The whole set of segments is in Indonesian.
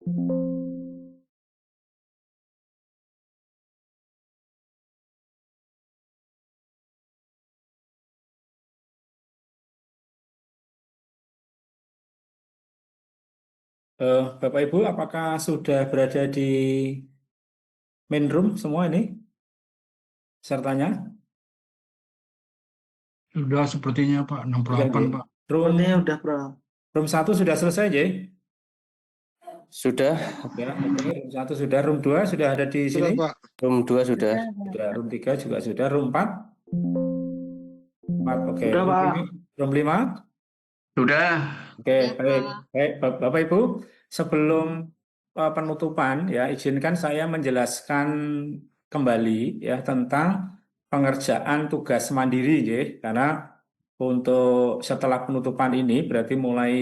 Bapak Ibu, apakah sudah berada di main room semua ini sertanya? Sudah sepertinya Pak, Sudah, 68 J? Pak. Room Sepertinya udah Bro. room 1 sudah selesai, J? Sudah, Ya, oke. Room 1 sudah, room 2 sudah ada di Sudah sini. Pak. room 2 sudah. Sudah, room 3 juga sudah, room 4. 4, oke. Udah Pak. Room 5. Sudah. Oke, baik. Baik, Bapak Ibu, sebelum penutupan ya, izinkan saya menjelaskan kembali ya tentang pengerjaan tugas mandiri ya, karena untuk setelah penutupan ini berarti mulai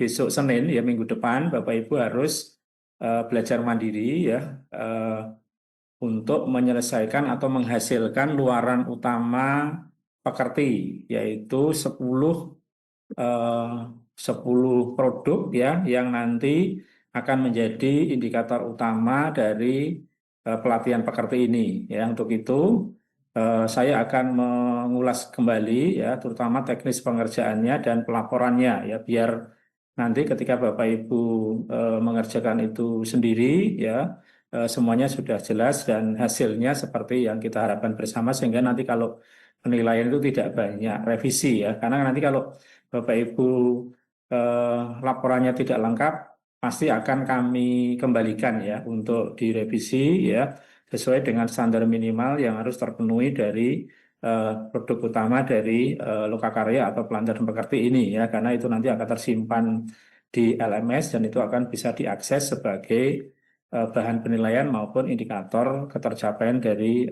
besok Senin ya minggu depan Bapak Ibu harus belajar mandiri ya untuk menyelesaikan atau menghasilkan luaran utama pekerti yaitu 10 produk ya yang nanti akan menjadi indikator utama dari pelatihan pekerti ini ya. Untuk itu saya akan mengulas kembali ya terutama teknis pengerjaannya dan pelaporannya ya biar nanti ketika Bapak Ibu mengerjakan itu sendiri ya semuanya sudah jelas dan hasilnya seperti yang kita harapkan bersama sehingga nanti kalau penilaian itu tidak banyak revisi ya karena nanti kalau Bapak Ibu laporannya tidak lengkap, pasti akan kami kembalikan ya untuk direvisi ya sesuai dengan standar minimal yang harus terpenuhi dari produk utama dari Lokakarya atau Pelantaran Pekerti ini ya karena itu nanti akan tersimpan di LMS dan itu akan bisa diakses sebagai bahan penilaian maupun indikator ketercapaian dari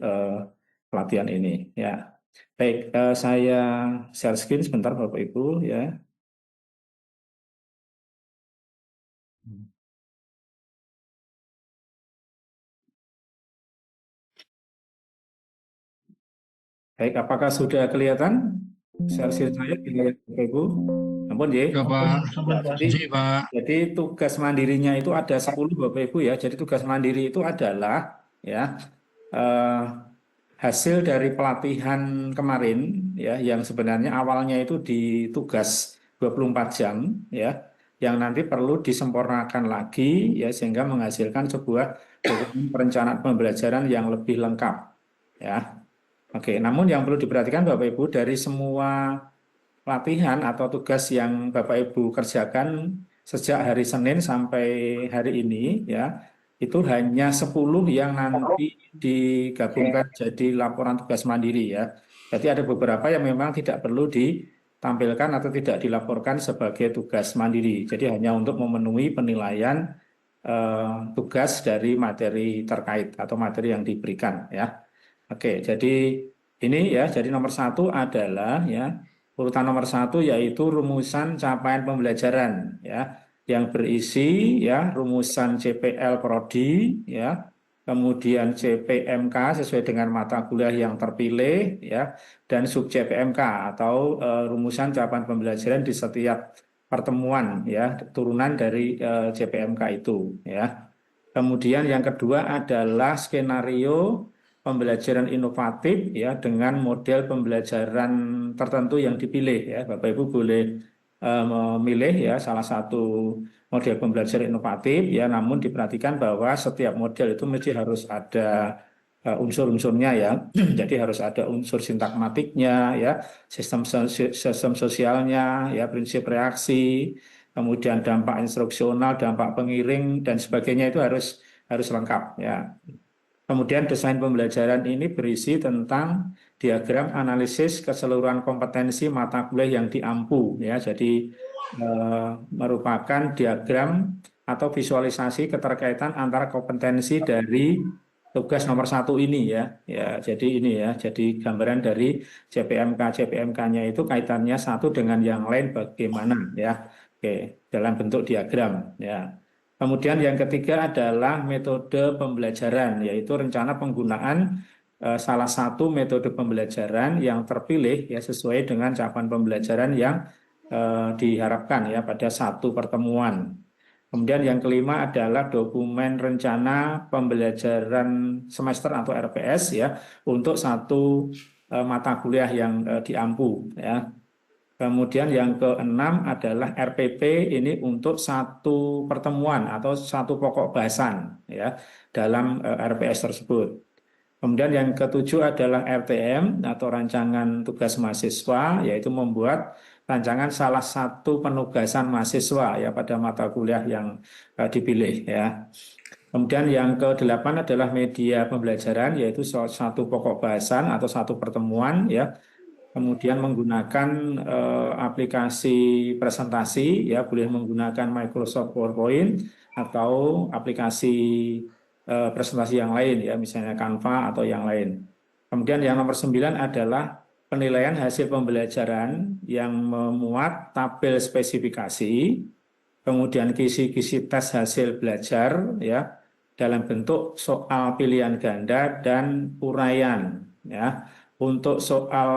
pelatihan ini ya. Baik, saya share screen sebentar Bapak Ibu ya. Baik, apakah sudah kelihatan share screen saya di layar Bapak Ibu? Ampun, ya. Sudah Pak. Ya, jadi, Jadi Pak. jadi tugas mandirinya itu ada 10 Bapak Ibu ya. Jadi tugas mandiri itu adalah ya eh, hasil dari pelatihan kemarin ya yang sebenarnya awalnya itu di tugas 24 jam ya yang nanti perlu disempurnakan lagi ya sehingga menghasilkan sebuah dokumen perencanaan pembelajaran yang lebih lengkap ya. Oke, namun yang perlu diperhatikan Bapak Ibu dari semua latihan atau tugas yang Bapak Ibu kerjakan sejak hari Senin sampai hari ini ya, itu hanya 10 yang nanti digabungkan jadi laporan tugas mandiri ya. Jadi ada beberapa yang memang tidak perlu ditampilkan atau tidak dilaporkan sebagai tugas mandiri. Jadi hanya untuk memenuhi penilaian tugas dari materi terkait atau materi yang diberikan ya. Oke, jadi ini ya, jadi nomor 1 adalah ya urutan nomor 1 yaitu rumusan capaian pembelajaran ya yang berisi ya rumusan CPL Prodi ya, kemudian CPMK sesuai dengan mata kuliah yang terpilih ya dan sub CPMK atau rumusan capaian pembelajaran di setiap pertemuan ya turunan dari CPMK itu ya. Kemudian yang kedua adalah skenario pembelajaran inovatif ya dengan model pembelajaran tertentu yang dipilih ya. Bapak Ibu boleh memilih ya salah satu model pembelajaran inovatif ya namun diperhatikan bahwa setiap model itu mesti harus ada unsur-unsurnya ya. Jadi harus ada unsur sintakmatiknya ya, sistem sosialnya ya, prinsip reaksi, kemudian dampak instruksional, dampak pengiring dan sebagainya itu harus lengkap ya. Kemudian desain pembelajaran ini berisi tentang diagram analisis keseluruhan kompetensi mata kuliah yang diampu ya. Jadi merupakan diagram atau visualisasi keterkaitan antara kompetensi dari tugas nomor 1 ini ya. Ya, jadi ini ya. Jadi gambaran dari CPMK-CPMK-nya itu kaitannya satu dengan yang lain bagaimana ya. Oke, dalam bentuk diagram ya. Kemudian yang ketiga adalah metode pembelajaran, yaitu rencana penggunaan salah satu metode pembelajaran yang terpilih ya sesuai dengan capaian pembelajaran yang diharapkan ya pada satu pertemuan. Kemudian yang kelima adalah dokumen rencana pembelajaran semester atau RPS ya untuk satu mata kuliah yang diampu ya. Kemudian yang keenam adalah RPP ini untuk satu pertemuan atau satu pokok bahasan ya dalam RPS tersebut. Kemudian yang ketujuh adalah RTM atau rancangan tugas mahasiswa, yaitu membuat rancangan salah satu penugasan mahasiswa ya pada mata kuliah yang dipilih ya. Kemudian yang kedelapan adalah media pembelajaran, yaitu satu pokok bahasan atau satu pertemuan ya. Kemudian menggunakan aplikasi presentasi ya, boleh menggunakan Microsoft PowerPoint atau aplikasi presentasi yang lain ya, misalnya Canva atau yang lain. Kemudian yang nomor 9 adalah penilaian hasil pembelajaran yang memuat tabel spesifikasi, kemudian kisi-kisi tes hasil belajar ya dalam bentuk soal pilihan ganda dan uraian ya. Untuk soal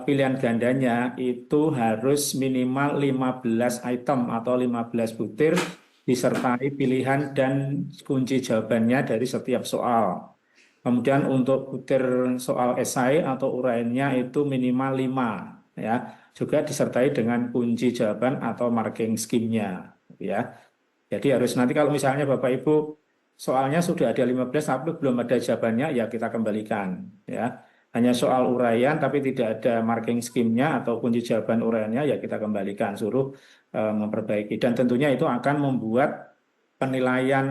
pilihan gandanya itu harus minimal 15 item atau 15 butir disertai pilihan dan kunci jawabannya dari setiap soal. Kemudian untuk butir soal esai atau uraiannya itu minimal 5 ya, juga disertai dengan kunci jawaban atau marking scheme-nya ya. Jadi harus nanti kalau misalnya Bapak Ibu soalnya sudah ada 15 tapi belum ada jawabannya ya kita kembalikan ya. Hanya soal uraian tapi tidak ada marking scheme-nya atau kunci jawaban uraiannya ya kita kembalikan, suruh memperbaiki, dan tentunya itu akan membuat penilaian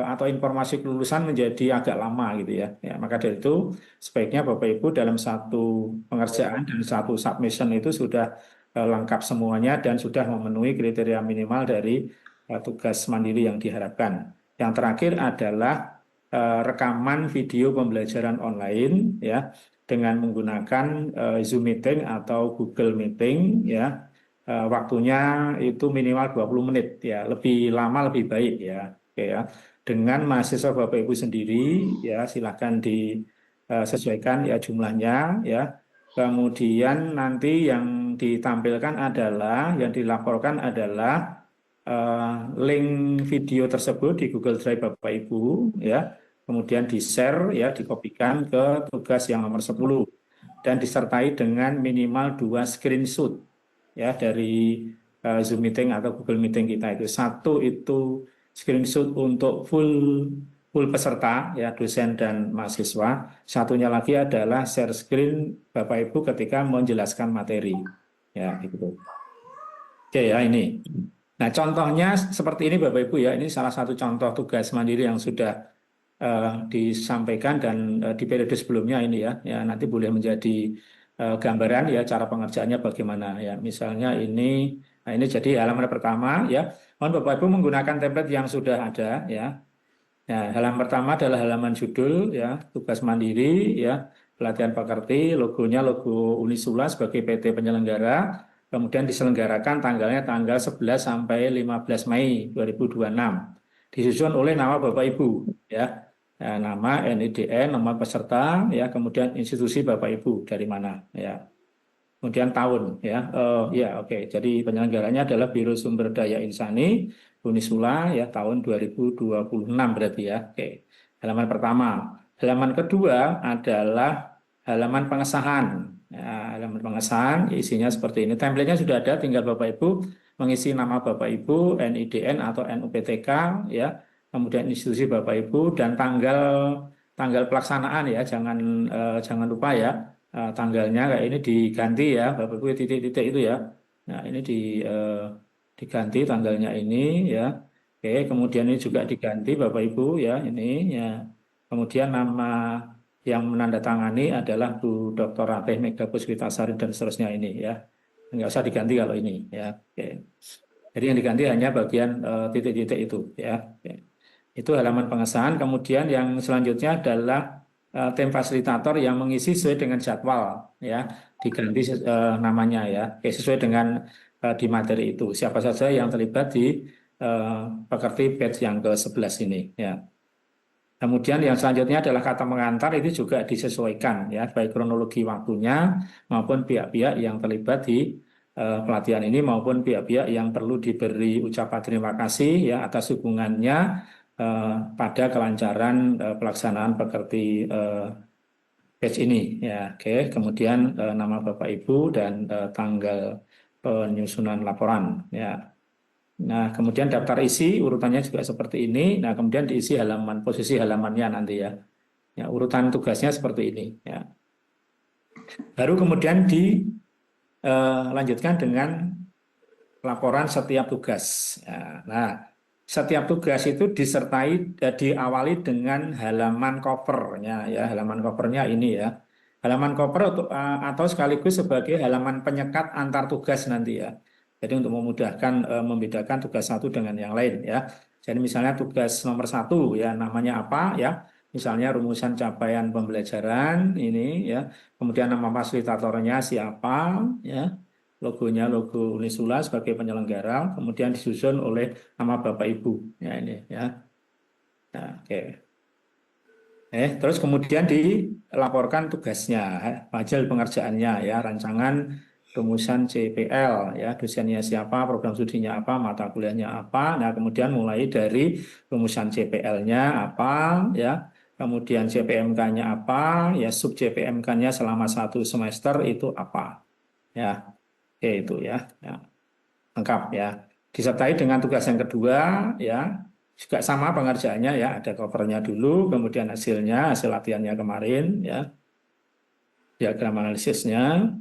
atau informasi kelulusan menjadi agak lama gitu ya. Ya, maka dari itu sebaiknya Bapak Ibu dalam satu pengerjaan dan satu submission itu sudah lengkap semuanya dan sudah memenuhi kriteria minimal dari tugas mandiri yang diharapkan. Yang terakhir adalah rekaman video pembelajaran online ya dengan menggunakan Zoom meeting atau Google Meeting ya. Waktunya itu minimal 20 menit ya, lebih lama lebih baik ya. Oke ya. Dengan mahasiswa Bapak Ibu sendiri ya silakan disesuaikan ya jumlahnya ya. Kemudian nanti yang ditampilkan adalah yang dilaporkan adalah link video tersebut di Google Drive Bapak Ibu ya. Kemudian di-share ya, dikopikan ke tugas yang nomor 10 dan disertai dengan minimal 2 screenshot ya dari Zoom meeting atau Google Meeting kita itu. Satu itu screenshot untuk full peserta ya, dosen dan mahasiswa. Satunya lagi adalah share screen Bapak Ibu ketika menjelaskan materi. Ya, gitu. Oke ya ini. Nah, contohnya seperti ini Bapak Ibu ya. Ini salah satu contoh tugas mandiri yang sudah disampaikan dan di periode sebelumnya ini ya. Ya, nanti boleh menjadi gambaran ya cara pengerjaannya bagaimana ya. Misalnya ini, nah ini jadi halaman pertama ya. Mohon Bapak Ibu menggunakan template yang sudah ada ya. Ya, halaman pertama adalah halaman judul ya, tugas mandiri ya, pelatihan pekerti, logonya logo Unisula sebagai PT penyelenggara. Kemudian diselenggarakan tanggalnya tanggal 11 sampai 15 Mei 2026. Disusun oleh nama Bapak Ibu ya. Ya, nama NIDN, nomor peserta, ya, kemudian institusi Bapak Ibu dari mana, ya, kemudian tahun, ya, ya, oke. Jadi penyelenggaranya adalah Biro Sumber Daya Insani Unisula, ya, tahun 2026 berarti ya, oke. Halaman pertama. Halaman kedua adalah halaman pengesahan. Ya, halaman pengesahan isinya seperti ini. Template-nya sudah ada, tinggal Bapak Ibu mengisi nama Bapak Ibu, NIDN atau NUPTK, ya. Kemudian institusi Bapak Ibu dan tanggal pelaksanaan ya, jangan lupa ya, tanggalnya kayak ini diganti ya Bapak Ibu, titik-titik itu ya. Nah, ini diganti tanggalnya ini ya. Oke, kemudian ini juga diganti Bapak Ibu ya, ini ya. Kemudian nama yang menandatangani adalah Bu Dr. Ratih Mega Puspitasari dan seterusnya ini ya. Enggak usah diganti kalau ini ya. Oke. Jadi yang diganti hanya bagian titik-titik itu ya. Oke. Itu halaman pengesahan. Kemudian yang selanjutnya adalah tim fasilitator yang mengisi sesuai dengan jadwal ya, diganti namanya ya. Oke, sesuai dengan di materi itu. Siapa saja yang terlibat di pekerti batch yang ke-11 ini ya. Kemudian yang selanjutnya adalah kata mengantar, itu juga disesuaikan ya, baik kronologi waktunya maupun pihak-pihak yang terlibat di pelatihan ini maupun pihak-pihak yang perlu diberi ucapan terima kasih ya atas dukungannya pada kelancaran pelaksanaan pekerti batch ini ya. Oke, kemudian nama Bapak Ibu dan tanggal penyusunan laporan ya. Nah, kemudian daftar isi urutannya juga seperti ini. Nah, kemudian diisi halaman posisi halamannya nanti ya. Ya, urutan tugasnya seperti ini ya. Baru kemudian dilanjutkan dengan laporan setiap tugas. Ya, nah, setiap tugas itu diawali dengan halaman covernya ya. Halaman covernya ini ya. Halaman cover atau sekaligus sebagai halaman penyekat antar tugas nanti ya. Jadi untuk memudahkan membedakan tugas satu dengan yang lain ya. Jadi misalnya tugas nomor 1 ya namanya apa ya? Misalnya rumusan capaian pembelajaran ini ya. Kemudian nama fasilitatornya siapa ya. Logonya logo Unisula sebagai penyelenggara, kemudian disusun oleh nama Bapak Ibu ya ini ya. Nah, oke. Terus kemudian dilaporkan tugasnya, hasil pengerjaannya ya, rancangan rumusan CPL ya, dosennya siapa, program studinya apa, mata kuliahnya apa. Nah, kemudian mulai dari rumusan CPL-nya apa ya, kemudian CPMK-nya apa, ya sub CPMK-nya selama 1 semester itu apa. Ya, oke itu ya, ya, lengkap ya. Disertai dengan tugas yang kedua ya, juga sama pengerjaannya ya, ada covernya dulu, kemudian hasil latihannya kemarin ya, diagram analisisnya.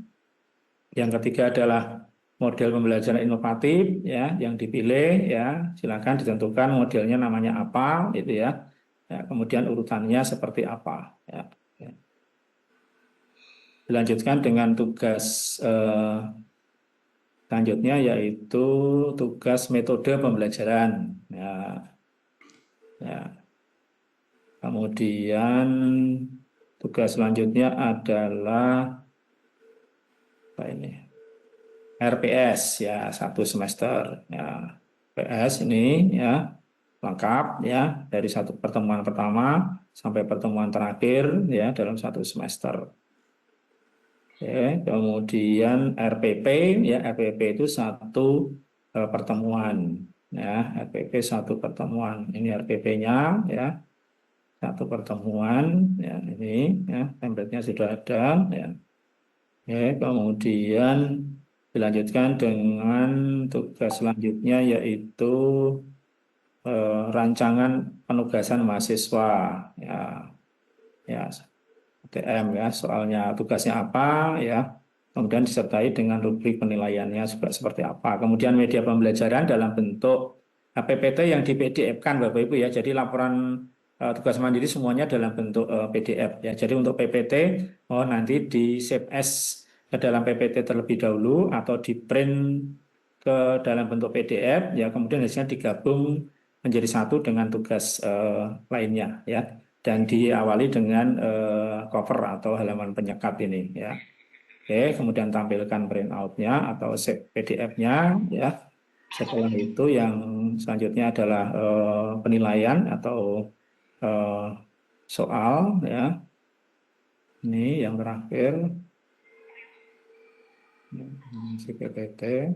Yang ketiga adalah model pembelajaran inovatif ya, yang dipilih ya, silakan ditentukan modelnya namanya apa gitu ya. Ya, kemudian urutannya seperti apa ya. Ya. Dilanjutkan dengan tugas selanjutnya yaitu tugas metode pembelajaran ya. Ya. Kemudian tugas selanjutnya adalah apa ini? RPS ya 1 semester ya. RPS ini ya lengkap ya dari pertemuan pertama sampai pertemuan terakhir ya dalam 1 semester. Oke, kemudian RPP ya RPP itu pertemuan ya RPP 1 pertemuan ini RPP-nya ya 1 pertemuan ya ini ya template-nya sudah ada ya. Oke, kemudian dilanjutkan dengan tugas selanjutnya yaitu rancangan penugasan mahasiswa ya ya TM ya soalnya tugasnya apa ya kemudian disertai dengan rubrik penilaiannya juga seperti apa kemudian media pembelajaran dalam bentuk PPT yang di PDF-kan Bapak Ibu ya jadi laporan tugas mandiri semuanya dalam bentuk PDF ya jadi untuk PPT nanti di save as ke dalam PPT terlebih dahulu atau di print ke dalam bentuk PDF ya kemudian hasilnya digabung menjadi satu dengan tugas lainnya ya dan diawali dengan cover atau halaman penyekat ini ya. Oke, kemudian tampilkan printout-nya atau save PDF-nya ya. Setelah itu yang selanjutnya adalah penilaian atau soal ya. Ini yang terakhir si PPT.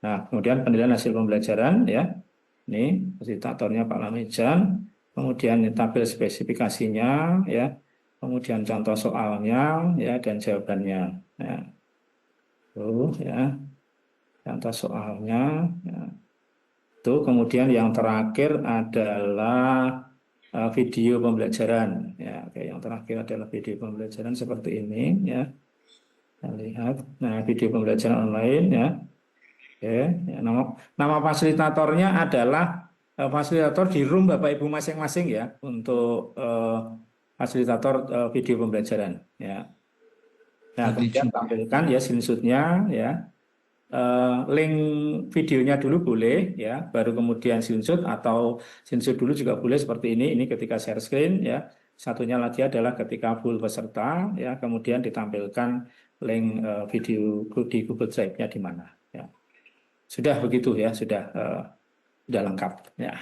Nah, kemudian penilaian hasil pembelajaran ya. Ini fasilitatornya Pak Lamejan. Kemudian tabel spesifikasinya ya. Kemudian contoh soalnya ya dan jawabannya. Ya. Tuh ya. Contoh soalnya ya. Tuh kemudian yang terakhir adalah video pembelajaran ya. Oke, yang terakhir adalah video pembelajaran seperti ini ya. Kita lihat. Nah, video pembelajaran online ya. Oke, ya, nama fasilitatornya adalah fasilitator di room Bapak Ibu masing-masing ya untuk fasilitator video pembelajaran ya. Nah, kemudian tampilkan ya screenshot-nya ya. Link videonya dulu boleh ya, baru kemudian screenshot atau screenshot dulu juga boleh seperti ini. Ini ketika share screen ya. Satunya lagi adalah ketika full peserta ya, kemudian ditampilkan link video di Google Drive-nya di mana ya. Sudah begitu ya, sudah lengkap ya.